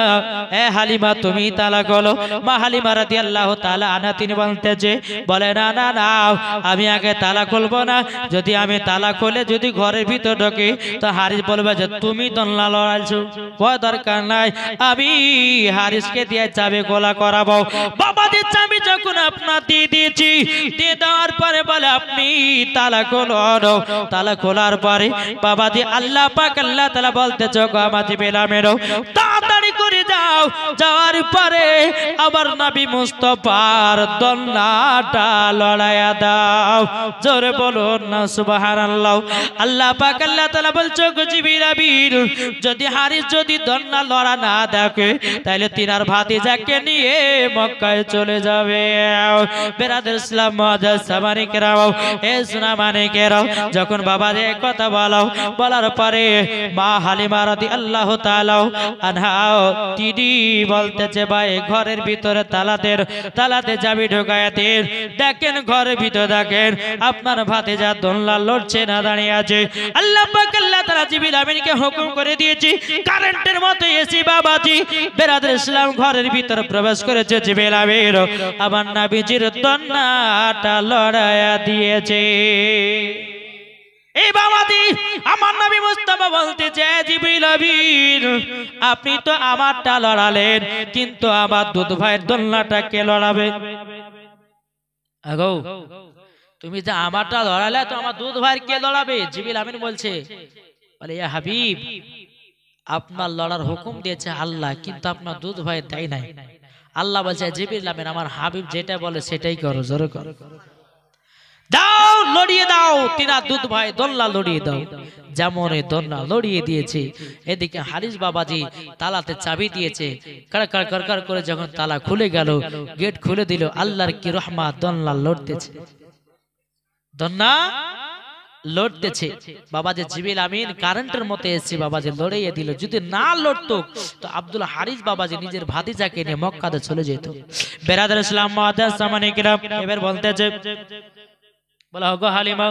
এ হালিমা তুমি তালা খোলো। মা হালিমা রাদিয়াল্লাহু তাআলা আনহা তিনি বলতেছে বলে না না না আমি আগে তালা খুলবো না, যদি আমি তালা খুলে যদি ঘরের ভিতর ঢোকে তো হারিস বলবে যে তুমি দোলনা লড়াইছো, ভয় দরকার নাই, আমি হারিসকে দিয়ে চাবি খোলা করাবো। বাবাদের চাবি যখন আপনার দিয়ে দিয়েছি, দিয়ে দেওয়ার পরে বলে আপনি তালা খোলো। তালা খোলার পরে বাবাজি আল্লাহ পাক আল্লাহ তাআলা বলতেছে তাড়াতাড়ি করে যাও, যাওয়ার পরে আমার নবী মুস্তাফার দোলনাটা লড়াইয়া দাও। জোরে বলুন না সুবহানাল্লাহ। আল্লাহ পাক আল্লাহ তাআলা বলছে গো জিবরিল আমিন যদি হারিস যদি দোলনা লড়া না দেখে তাহলে তিনার ভাতিজাকে নিয়ে মক্কায় চলে যাবে। বেরাদের ইসলাম মুআজ্জাজ সামানি কেরাও এ সোনা মানে কেরাও যখন বাবারে কথা বলার পরে মা হালিমা রাদিয়াল্লাহু তাআলা আনহা তিনি বলতেছে ভাই ঘরের ভিতরে তালাতে চাবি ঢোকায়া দেন। দেখেন ঘরের ভিতরে দেখেন আপনার ভাতিজা দোলনা লড়ছে না দাঁড়িয়ে আছে। আল্লাহ পাক আল্লাহ তাআলা জিবরিল আমিনকে হুকুম করে দিয়েছি কারেন্টের মতো এসি বাবাজি বেরাদের ইসলাম ঘরের ভিতরে প্রবেশ করেছে। জিবরিল আমিন আমার নবীজির দোলনাটা লড়াইয়া দিয়েছে। এই বাবাজি আমার নবী মুস্তাফা বলতেছে জিবরিল আমিন আপনি তো আমারটা লড়ালেন কিন্তু আমার দুধ ভাইয়ের দোলনাটা কে লড়াবে? আগো তুমি যে আমারটা লড়ালে তো আমার দুধ ভাইয়ের কে লড়াবে? জিবরিল আমিন বলছে বলে ইয়া হাবিব আপনার লড়ার হুকুম দিয়েছে আল্লাহ কিন্তু আপনার দুধ ভাই তাই নাই। আল্লাহ বলছে জিবরিল আমিন আমার হাবিব যেটা বলে সেটাই করো, জোরে করো, দাও লড়িয়ে দাও। তিনা দুধ ভাই দোলনা লড়িয়ে দাও। যেমন দোলনা লড়িয়ে দিয়েছে এদিকে হারিস বাবাজি তালাতে চাবি দিয়েছে। কড়কড় করে যখন তালা খুলে গেল গেট খুলে দিল আল্লাহর কি রহমত দোলনা লড়তেছে, দোলনা লড়তেছে। বাবাজি জিবরিল আমিন কারেন্টের মতো এসে বাবাজি লড়িয়ে দিল। যদি না লড়তো তো আব্দুল হারিস বাবাজি নিজের ভাতিজাকে নিয়ে মক্কাতে চলে যেত। বেরাদার ইসলাম মুআজ্জাজ সামানে কিরাম এবার বলতেছে বলা গো হালিমা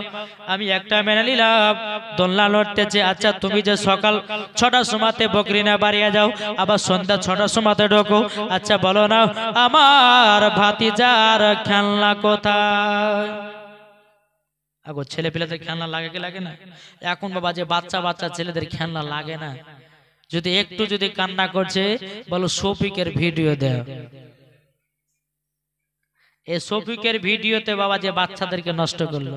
আমি একটা মেনে নিলাম দোলনা লড়তেছে। আচ্ছা তুমি যে সকাল 6টার সময়তে বকরি না বাড়িয়ে যাও আবার সন্ধ্যা 6টার সময়তে ঢোকো, আচ্ছা বলো না আমার ভাতিজার খেলনা কোথায়? আগো ছেলে পেলেদের খেলনা লাগে কি লাগে না? এখন বাবা যে বাচ্চা ছেলেদের খেলনা লাগে না, যদি একটু যদি কান্না করছে বলো শফিকের ভিডিও দেও। এই শফিকের ভিডিওতে বাবা যে বাচ্চাদেরকে নষ্ট করলো।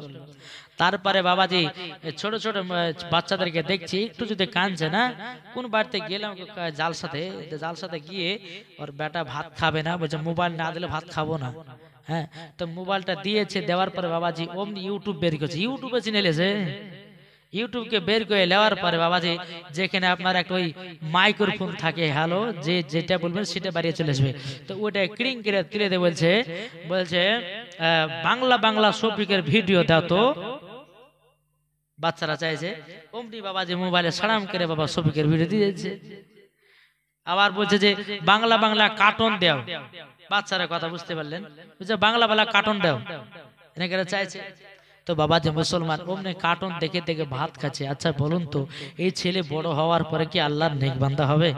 তারপরে বাবাজি ছোট ছোট বাচ্চাদেরকে দেখছি একটু যদি কাঁদছে না, কোন বাড়িতে গেলাম জালসাতে গিয়ে ওর বেটা ভাত খাবে না, বলছে মোবাইল না দিলে ভাত খাবো না। হ্যাঁ তো মোবাইলটা দিয়েছে, দেওয়ার পরে বাবাজি অমনি ইউটিউব বের করছে, ইউটিউবে চিনে লেছে। ইউটিউবকে বের করে নেওয়ার পরে বাবাজি যেখানে আপনার একটা ওই মাইক্রোফোন থাকে, হ্যালো যে যেটা বলবেন সেটা বাড়িয়ে চলে আসবে, তো ওটা ক্রিং করে তুলে দিয়ে বলছে বাংলা শফিকের ভিডিও দাও তো। বাচ্চারা চাইছে অমনি বাবা যে মোবাইলে সারাম করে বাবা শফিকের ভিডিও দিয়েছে। আবার বলছে যে বাংলা বাংলা কার্টুন দাও, বাচ্চারা কথা বুঝতে পারলেন, বুঝছে বাংলা বাংলা কার্টুন দাও এনাকে চাইছে। তো বাবা যে মুসলমান অমনি কার্টুন দেখে দেখে ভাত খাচ্ছে। আচ্ছা বলুন তো এই ছেলে বড় হওয়ার পরে কি আল্লাহর নেক বান্দা হবে?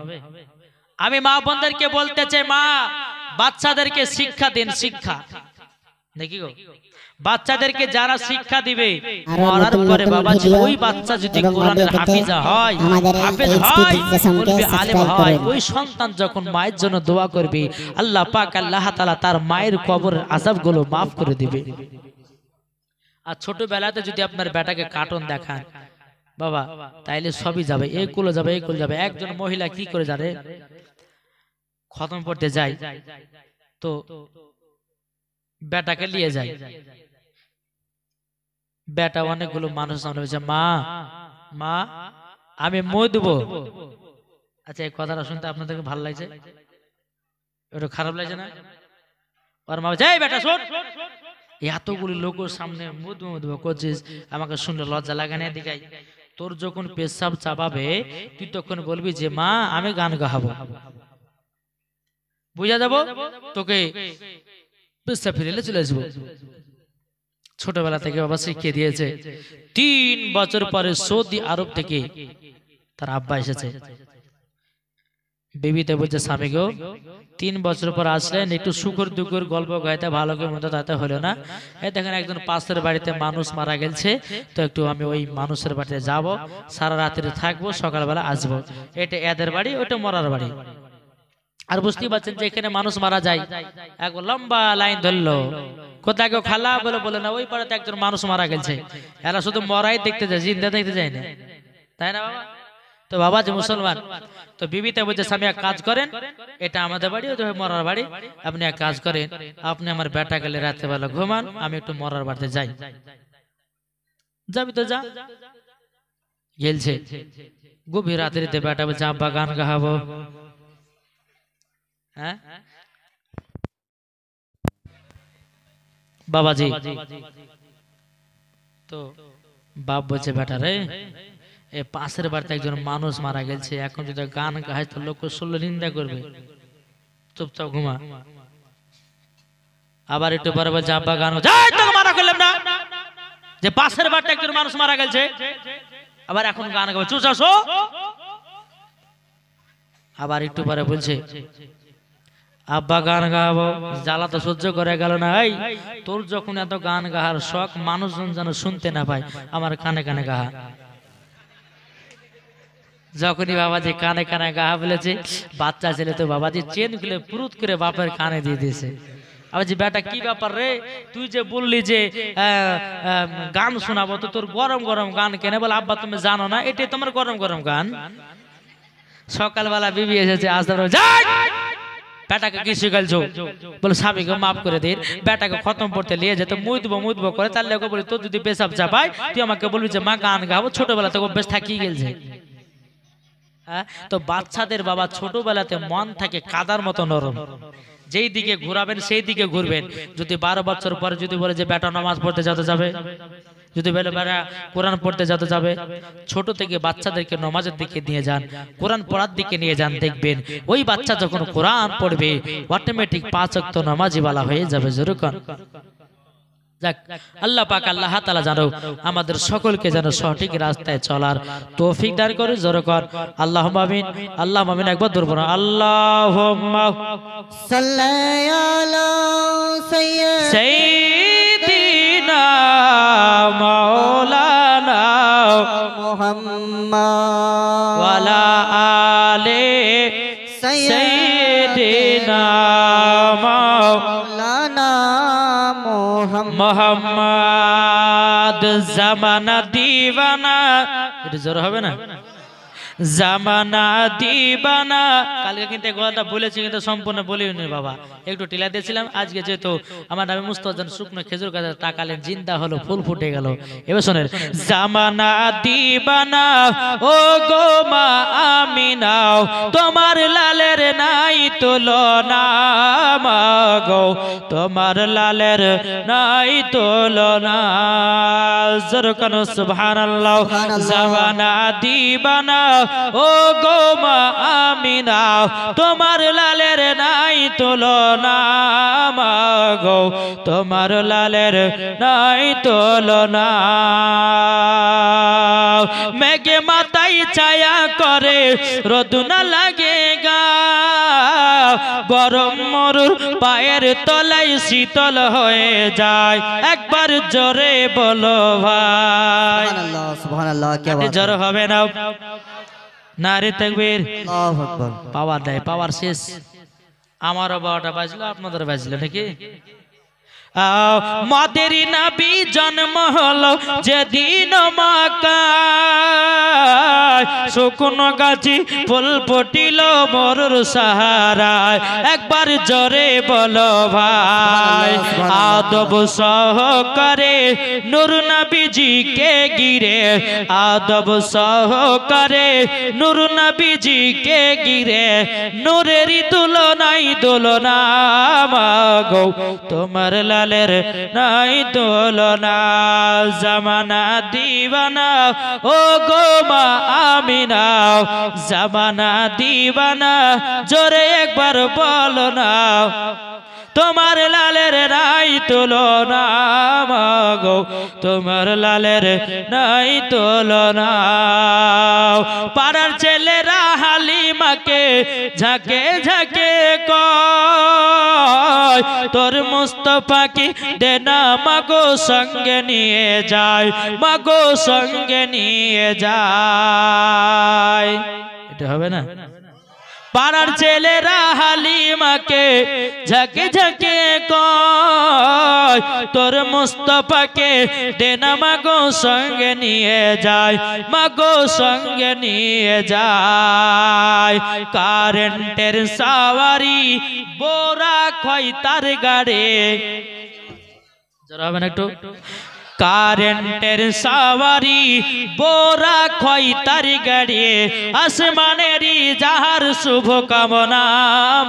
আমি মা বোনদেরকে বলতে চাই, মা বাচ্চাদেরকে শিক্ষা দিন, শিক্ষা দেখি গো, বাচ্চাদেরকে যারা শিক্ষা দিবে মরার পরে বাবা ওই বাচ্চা যদি কোরআনের হাফিজা হয়, হাফেজ হয়, বলবে আলেম হয়, ওই সন্তান যখন মায়ের জন্য দোয়া করবে আল্লাহ পাক আল্লাহ তাআলা তার মায়ের কবরের আযাবগুলো maaf করে দিবে। আর ছোটবেলাতে যদি আপনার বেটাকে কার্টুন দেখান বাবা তাইলে সবই যাবে, এই কুলো যাবে, এই কুলো যাবে। একজন মহিলা কি করে জানে, খতম পড়তে যায় তো বেটাকে নিয়ে যায়, বেটা অনেকগুলো মানুষ সামনে বলছে মা মা আমি মই দেবো। আচ্ছা এই কথাটা শুনতে আপনাদেরকে ভালো লাগছে? একটু খারাপ লাগছে না? ওর মা যাই বেটা শোন, এতগুলি লোকের সামনে মুদবো করছিস, আমাকে শুনলে লজ্জা লাগে না? দিকাই তোর যখন পেশাব চাপাবে তুই তখন বলবি যে মা আমি গান গাহাবো, বুঝা যাবো, তোকে পেশাব ফিরেলে চলে আসবো। ছোটবেলা থেকে বাবা শিখিয়ে দিয়েছে। 3 বছর পরে সৌদি আরব থেকে তার আব্বা এসেছে, বেবিতে বলছে স্বামী গো 3 বছর পর আসলেন, একটু সুখর দুঃখের গল্প গাইতে ভালো করে মতো তাতে হলো না। এই দেখেন একজন পাশের বাড়িতে মানুষ মারা গেছে, তো একটু আমি ওই মানুষের বাড়িতে যাব, সারা রাত্রি থাকবো, সকালবেলা আসবো। এটা এদের বাড়ি, ওটা মরার বাড়ি। আর বুঝতেই পারছেন যে এখানে মানুষ মারা যায়, এক লম্বা লাইন ধরলো, কোথায় কেউ খালা বলে বলে না, ওই পাড়াতে একজন মানুষ মারা গেছে। এরা শুধু মরাই দেখতে যায়, জিন্দা দেখতে যায় না, তাই না বাবা? তো বাবা যে মুসলমান, তো বিবিতে বলছে স্বামী এক কাজ করেন, এটা আমাদের বাড়ি, ওটা মরার বাড়ি, আপনি এক কাজ করেন, আপনি আমার বেটা গেলে রাত্রেবেলা ঘুমান, আমি একটু মরার বাড়িতে যাই। যাবি তো যা। গেলছে, গভীর রাত্রিতে বেটা বলছে আব্বা গান গাহাবো। হ্যাঁ বাবাজি, তো বাপ বলছে বেটা রে এ পাশের বাড়িতে একজন মানুষ মারা গেছে, এখন যদি গান গায় তো লোক শুনলে নিন্দা করবে, চুপচাপ ঘুমা। আবার একটু পরে বলছে আব্বা গান তোকে মানা করলাম না, যে পাশের বাড়িতে একজন মানুষ মারা গেছে, আবার এখন গান গাবে, চুপচাপ শো। আবার একটু পরে বলছে আব্বা গান গাবো, জ্বালা তো সহ্য করে গেল না, এই তোর যখন এত গান গাহার শখ, মানুষজন যেন শুনতে না পায়, আমার কানে কানে গাহা। যখনই বাবাজি কানে কানে গাহা বলেছে, বাচ্চা ছেলে তো বাবাজি চেন খুলে পুরুত করে বাপের কানে দিয়ে দিয়েছে। আবার যে বেটা কি ব্যাপার রে, তুই যে বললি যে গান শোনাবো, তো তোর গরম গরম গান কেনে? বলে আব্বা তুমি জানো না এটাই তোমার গরম গরম গান। সকালবেলা বিবি এসেছে, আসতে বেটাকে কি শিখালছো? বলে স্বামীকে মাফ করে দিন, বেটাকে খতম পড়তে নিয়ে যেত, মুদবো করে, তাহলে ওকে বলি তোর যদি পেশাব চাপাই তুই আমাকে বলবি যে মা গান গাবো, ছোটবেলা থেকে অভ্যেস থাকিয়ে গেছে। হ্যাঁ, তো বাচ্চাদের বাবা ছোটবেলাতে মন থাকে কাদার মতো নরম, যেই দিকে ঘুরাবেন সেই দিকে ঘুরবেন। যদি 12 বছর পরে যদি বলে যে বেটা নামাজ পড়তে যেতে যাবে, যদি বলে বেটা কোরআন পড়তে যেতে যাবে, ছোট থেকে বাচ্চাদেরকে নামাজের দিকে নিয়ে যান, কোরআন পড়ার দিকে নিয়ে যান, দেখবেন ওই বাচ্চা যখন কোরআন পড়বে অটোমেটিক 5 ওয়াক্ত নামাজি বালা হয়ে যাবে। যেরকম যাক, আল্লাহ পাক আল্লাহ তাআলা জানো আমাদের সকলকে যেন সঠিক রাস্তায় চলার তৌফিক দান করে। যেরকম আল্লাহুম্মা আমিন, আল্লাহুম্মা আমিন, একবার দরুদ পড়ুন, আল্লাহুম্মা সাল্লি আলা সাইয়্যিদিনা মাওলানা মুহাম্মদ ওয়া আলা আলি সাইয়্যিদিনা মাওলানা মোহাম্মদ জামানা দিওয়ানা, এটা জোর হবে না? জামানা দিবানা। কালকে কিন্তু এই কথাটা বলেছি, কিন্তু সম্পূর্ণ বলিনি বাবা, একটু টিলা দিয়েছিলাম। আজকে যেহেতু আমার নামে মুস্তাফা শুকনো খেজুর গাছের তাকালেন, জিন্দা হলো, ফুল ফুটে গেল। এবার শোনেন, জামানা দিবানা ও গো মা আমিনা, তোমার লালের নাই তুলনা, মা গো তোমার লালের নাই তুলনা। জোরকান সুবহানাল্লাহ। জামানা দিবানা ও গো মা আমিনা, তোমার লালের নাই তুলনা, মা গো তোমার লালের নাই তুলনা। মেঘে মাথায় ছায়া করে রোদ না লাগে গা, গরম মরুর পায়ের তলায় শীতল হয়ে যায়। একবার জোরে বলো ভাই, সুবহানাল্লাহ সুবহানাল্লাহ। কি বাত, জোর হবে না? নারে তাকবীর। আল্লাহু আকবার। পাওয়ার দেয়, পাওয়ার শেষ। আমারও 12টা বাজলো, আপনাদের বাজলো নাকি? মাদের নবী জন্ম হলো যেদিন মক্কায়, শুকনো গাছি ফুল ফুটিল মরুর সাহারায়। একবার জোরে বলো ভাই, আদব সহকারে নূর নবীজিকে গিরে, আদব সহকারে নূর নবীজিকে গিরে, নূরেরই তুলনাই তুলনা, মা গো তোমার লালের নাই তুলনা। জামানা দিবানা ও গো মা আমিনা, জামানা দিবানা, জোরে একবার বলো না, তোমার লালের নাই তুলনা, মা গো তোমার লালের নাই তুলনা। পাড়ার ছেলেরা হালিমাকে ঝাঁকে ঝাঁকে কয়, তোর মুস্তাফাকে দে না মাগো সঙ্গে নিয়ে যায়, মাগো সঙ্গে নিয়ে যায়। এটা হবে না? পাড়ার ছেলেরা হালিমাকে ঝাঁকে ঝাঁকে কয়, তোর মুস্তাফাকে দে না মাগো সঙ্গে নিয়ে যায়, মাগো সঙ্গে নিয়ে যায়। কারেন্টের সাওয়ারি বোরা খয় তার গাড়ে, জোরে হবে না একটু? কারেন্টের সাওয়ারি বোরা খয় তার গাড়ি, আসমানেরই যাহার শুভ কামনা,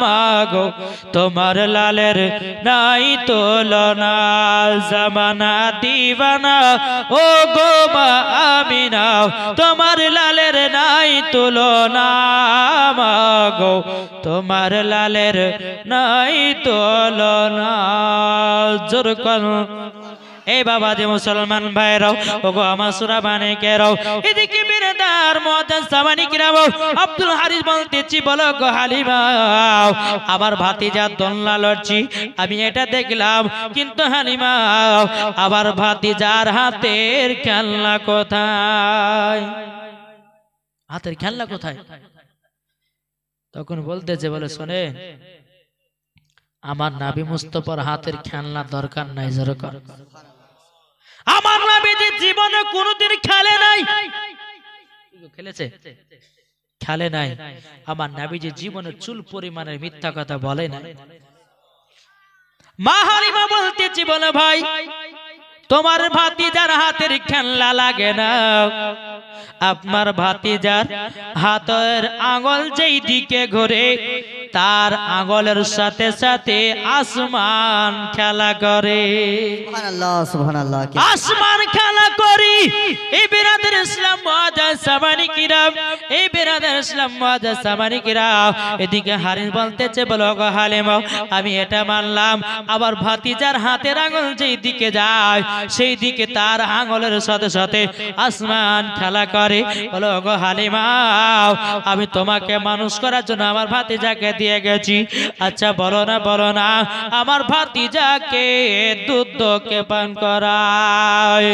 মাগো তোমার লালের নাই তুলনা। জামানা দিবানা ও গো মা আমিনা, তোমার লালের নাই তুলনা, মাগো তোমার লালের নাই তুলনা। জোর করো এই বাবা যে মুসলমান ভাইরাও, ওগো আমার সূরা বানিকেরাও, এদিকে বিরদার মুআজ্জাজ সামানিকেরাও, আব্দুল হারিস বলতেছি, বলো গো হালিমা, আমার ভাতিজা দোলনা লড়ছি, আমি এটা দেখলাম, কিন্তু হালিমা আবার ভাতিজার হাতের খেলনা কোথায়? হাতের খেলনা কোথায়? তখন বলতেছে, বলে শোনে, আমার নবী মুস্তাফার হাতের খেলনা দরকার নাই। জোরকার আমার নবী জীবনে কোনোদিন খেলে নাই, খেলেছে? খেলে নাই। আমার নবীজি জীবনে চুল পরিমাণের মিথ্যা কথা বলে না। মা হালিমা বলতেছি, বলে ভাই তোমার ভাতিজার হাতের খেলনা লাগে না, আপনার ভাতিজার হাতের আঙ্গুল যেই দিকে ঘুরে, তার আঙ্গুলের সাথে সাথে আসমান খেলা করে। সুবহানাল্লাহ সুবহানাল্লাহ। আসমান খেলা করি। এই বিরাদের ইসলাম মুআজ্জাজ সামানিকেরাম, এই বিরাদের ইসলাম মুআজ্জাজ সামানিকেরাম, এদিকে হারিস বলতেছে, বলো গো হালিমা, আমি এটা মানলাম, আবার ভাতিজার হাতের আঙ্গুল যেই দিকে যায়, সেই দিকে তার আঙ্গুলের সাথে সাথে আসমান খেলা করে। বলো গো হালিমা, আমি তোমাকে মানুষ করার জন্য আমার ভাতিজাকে দিয়ে গেছি, আচ্ছা বলো না, বলো না, আমার ভাতিজাকে দুধকে পান করায়।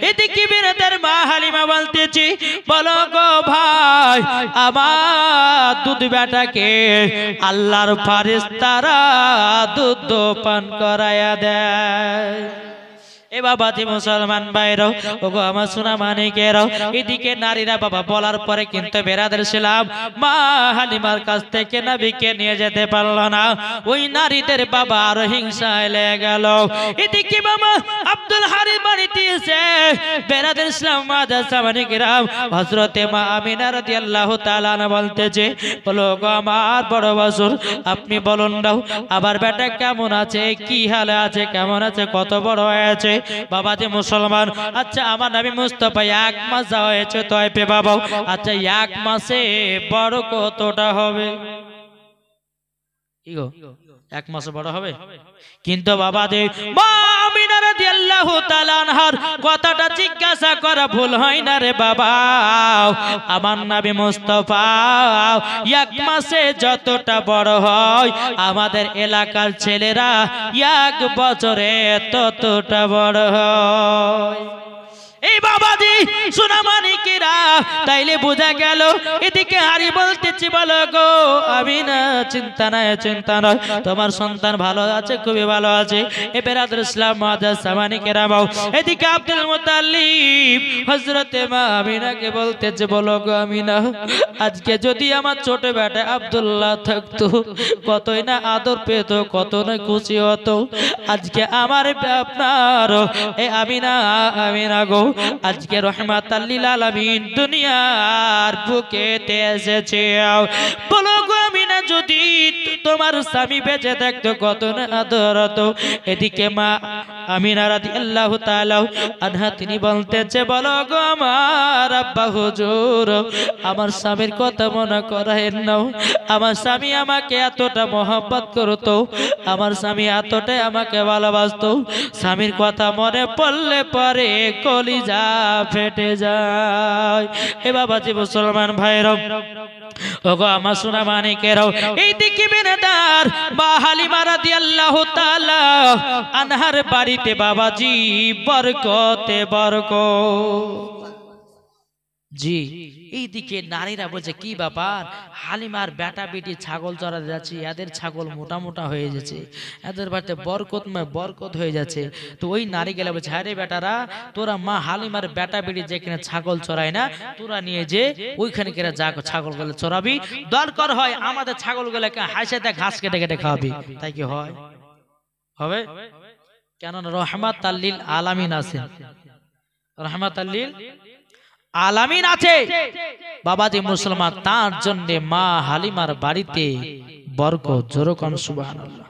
এদিকে বিরাদের মা হালিমা বলতেছি, বলো গো ভাই, আমার দুধ বেটাকে আল্লাহর ফেরেশতারা দুধ পান করায়া দেয়। এ বাবাজি মুসলমান ভাইরাও ওগো আমার সোনা মানিকেরাও এদিকে নারীরা বাবা বলার পরে কিন্তু বেরাদের ছিলাম মা হালিমার কাছ থেকে নবীকে নিয়ে যেতে পারলো না। ওই নারীদের বাবা আরো হিংসা লেগে গেল। এদিকে বাবা আব্দুল হারিম বাড়িতে এসে বেরাদের ছিলাম মাদ্রাসা মানিকেরাও হযরতে মা আমিনা রাদিয়াল্লাহু তাআলা আনহা বলতেছে বলো গো আমার বড় বাসুর আপনি বলুন দাও আবার বেটা কেমন আছে, কি হালে আছে, কেমন আছে, কত বড় হয়েছে? বাবাজি মুসলমান আচ্ছা আমার নবী মুস্তাফা 1 মাস যাওয়া হয়েছে তয়পে বাবা। আচ্ছা 1 মাসে বড় কতটা হবে? কি গো 1 মাসে বড় হবে? কিন্তু বাবাজি মা আমিনা রাদিয়াল্লাহু তাআলা আনহার কথাটা জিজ্ঞাসা করা ভুল হয় না রে বাবা। আমার নবী মুস্তাফা 1 মাসে যতটা বড় হয় আমাদের এলাকার ছেলেরা 1 বছরে ততটা বড় হয়। এই বাবাজি সোনা মানিকেরা তাইলে বোঝা গেল। এদিকে হারি বলতেছি বলো গো আমিনা চিন্তা নাই চিন্তা নয়, তোমার সন্তান ভালো আছে, খুবই ভালো আছে। এ বেরাদুল ইসলাম মাদ্রাসা মানিকেরা বাও এদিকে আব্দুল মুত্তালিব হযরতে মা আমিনাকে বলতেছে বলো গো আমিনা আজকে যদি আমার ছোট বেটা আব্দুল্লাহ থাকতো কতই না আদর পেত, কত না খুশি হতো। আজকে আমার আপনার এ আমিনা আমিনা গো আজকে রহমাতাল লিল আলামিন দুনিয়ার বুকেতে এসেছে। বলো গো আমিনা যদি তোমার স্বামী বেঁচে থাকতো কত না আদর হতো। এদিকে মা আমিনা রাদিয়াল্লাহু তাআলা আনহা তিনি বলতেছে বলো গো আমার আব্বা হুজুর আমার স্বামীর কথা মনে করায়েন না। আমার স্বামী আমাকে এতটা মহব্বত করতো, আমার স্বামী এতটাই আমাকে ভালোবাসতো, স্বামীর কথা মনে পড়লে পরে কলিজা ফেটে যায়। এ বাবাজি মুসলমান ভাইরা ওগো আমার সোনা মানিকেরাও এইদিকে বেনাদার মা হালিমা রাদিয়াল্লাহু তাআলা আনহার বাড়িতে বাবাজি বরকতে বরকত। জি এইদিকে নারীরা বলছে কি ব্যাপার হালিমার বেটা বেটি ছাগল চড়াতে যাচ্ছে, এদের ছাগল মোটা মোটা হয়ে যাচ্ছে, এদের বাড়িতে বরকত হয়ে যাচ্ছে। তো ওই নারী গেলে বলছে হ্যাঁ রে বেটারা তোরা মা হালিমার বেটা বেটি যেখানে ছাগল চড়ায় না তোরা নিয়ে যে ওইখানে কেরা যা ছাগল গুলো চড়াবি, দরকার হয় আমাদের ছাগল গুলোকে হাসিতে ঘাস কেটে কেটে খাওয়াবি। তাই কি হয়? হবে? কেননা রহমাতাল লিল আলামিন আছেন, রহমাতাল লিল আলামিন আছে বাবাজি মুসলমান, তার জন্য মা হালিমার বাড়িতে বরকত। জোরে কোন সুবহানাল্লাহ।